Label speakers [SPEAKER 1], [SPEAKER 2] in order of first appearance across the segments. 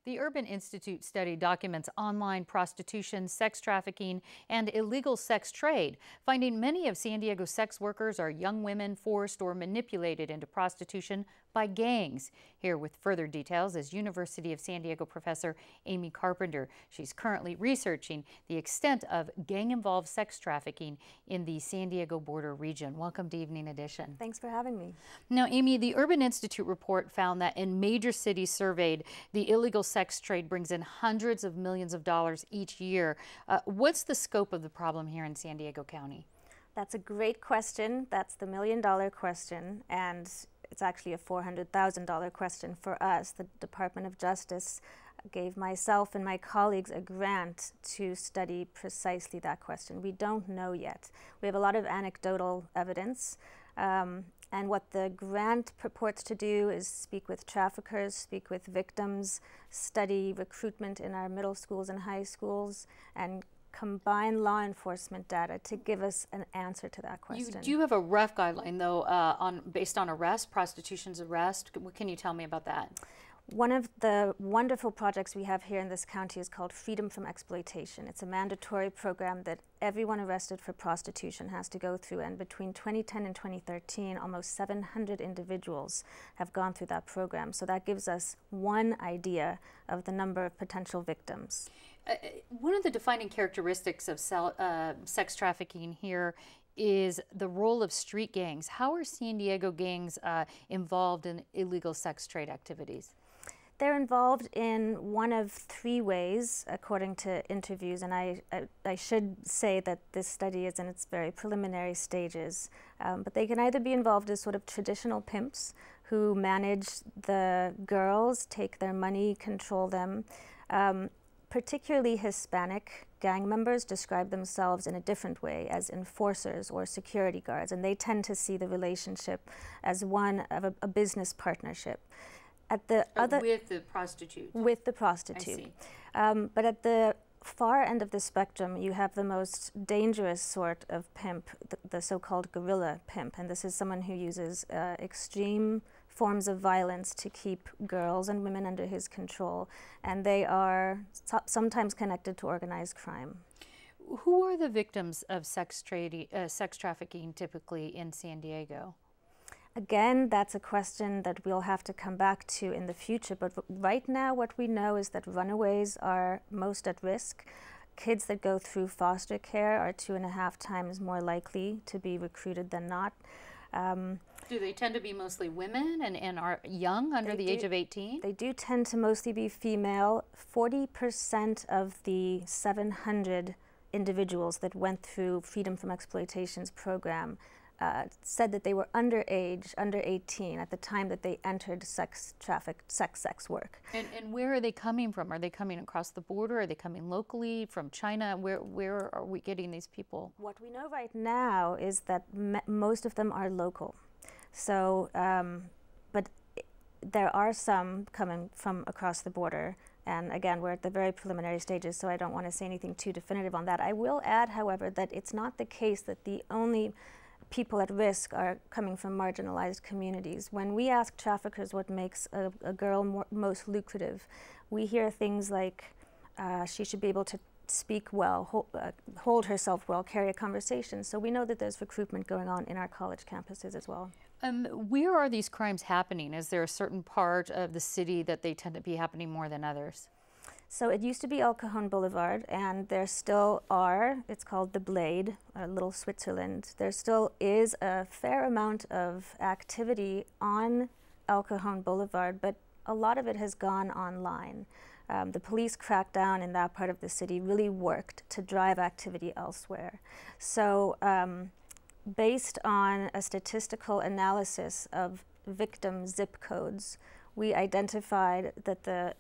[SPEAKER 1] The Urban Institute study documents online prostitution, sex trafficking, and illegal sex trade, finding many of San Diego's sex workers are young women forced or manipulated into prostitution by gangs. Here with further details is University of San Diego professor Amy Carpenter. She's currently researching the extent of gang-involved sex trafficking in the San Diego border region. Welcome to Evening Edition.
[SPEAKER 2] Thanks for having me.
[SPEAKER 1] Now, Amy, the Urban Institute report found that in major cities surveyed, the illegal sex trade brings in hundreds of millions of dollars each year. What's the scope of the problem here in San Diego County?
[SPEAKER 2] That's a great question. That's the million-dollar question, and it's actually a $400,000 question for us. The Department of Justice gave myself and my colleagues a grant to study precisely that question. We don't know yet. We have a lot of anecdotal evidence, and what the grant purports to do is speak with traffickers, speak with victims, study recruitment in our middle schools and high schools, and combine law enforcement data to give us an answer to that question.
[SPEAKER 1] You have a rough guideline, though, based on arrest, prostitution's arrest. What can you tell me about that?
[SPEAKER 2] One of the wonderful projects we have here in this county is called Freedom from Exploitation. It's a mandatory program that everyone arrested for prostitution has to go through, and between 2010 and 2013, almost 700 individuals have gone through that program. So that gives us one idea of the number of potential victims.
[SPEAKER 1] One of the defining characteristics of sex trafficking here is the role of street gangs. How are San Diego gangs involved in illegal sex trade activities?
[SPEAKER 2] They're involved in one of three ways, according to interviews, and I should say that this study is in its very preliminary stages. But they can either be involved as sort of traditional pimps who manage the girls, take their money, control them. Particularly Hispanic gang members describe themselves in a different way, as enforcers or security guards, and they tend to see the relationship as one of a business partnership. At the
[SPEAKER 1] with the prostitute.
[SPEAKER 2] With the prostitute.
[SPEAKER 1] I see.
[SPEAKER 2] But at the far end of the spectrum, you have the most dangerous sort of pimp, the so-called guerrilla pimp, and this is someone who uses extreme forms of violence to keep girls and women under his control, and they are sometimes connected to organized crime.
[SPEAKER 1] Who are the victims of sex trafficking typically in San Diego?
[SPEAKER 2] Again, that's a question that we'll have to come back to in the future, but right now what we know is that runaways are most at risk. Kids that go through foster care are 2.5 times more likely to be recruited than not.
[SPEAKER 1] Do they tend to be mostly women and are young, under the age of 18?
[SPEAKER 2] They do tend to mostly be female. 40% of the 700 individuals that went through Freedom from Exploitation's program said that they were underage, under 18, at the time that they entered sex work.
[SPEAKER 1] And where are they coming from? Are they coming across the border? Are they coming locally from China? Where are we getting these people?
[SPEAKER 2] What we know right now is that most of them are local. So, but there are some coming from across the border. And again, we're at the very preliminary stages, so I don't want to say anything too definitive on that. I will add, however, that it's not the case that the only people at risk are coming from marginalized communities. When we ask traffickers what makes a girl most lucrative, we hear things like she should be able to speak well, hold herself well, carry a conversation. So we know that there's recruitment going on in our college campuses as well.
[SPEAKER 1] Where are these crimes happening? Is there a certain part of the city that they tend to be happening more than others?
[SPEAKER 2] So it used to be El Cajon Boulevard, and there still are. It's called the Blade, Little Switzerland. There still is a fair amount of activity on El Cajon Boulevard, but a lot of it has gone online. The police crackdown in that part of the city really worked to drive activity elsewhere. So based on a statistical analysis of victim zip codes, we identified that the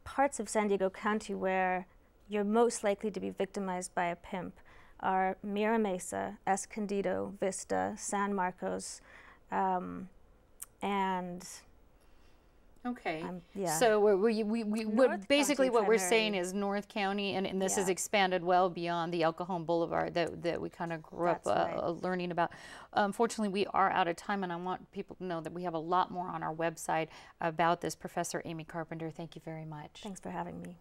[SPEAKER 2] parts of San Diego County where you're most likely to be victimized by a pimp are Mira Mesa, Escondido, Vista, San Marcos, and
[SPEAKER 1] Okay.
[SPEAKER 2] Yeah.
[SPEAKER 1] So
[SPEAKER 2] North
[SPEAKER 1] basically
[SPEAKER 2] County
[SPEAKER 1] what we're saying
[SPEAKER 2] primarily.
[SPEAKER 1] is North County, and this has
[SPEAKER 2] Yeah.
[SPEAKER 1] expanded well beyond the El Cajon Boulevard that we kind of grew up
[SPEAKER 2] That's right.
[SPEAKER 1] learning about. Unfortunately, we are out of time, and I want people to know that we have a lot more on our website about this. Professor Amy Carpenter, thank you very much.
[SPEAKER 2] Thanks for having me.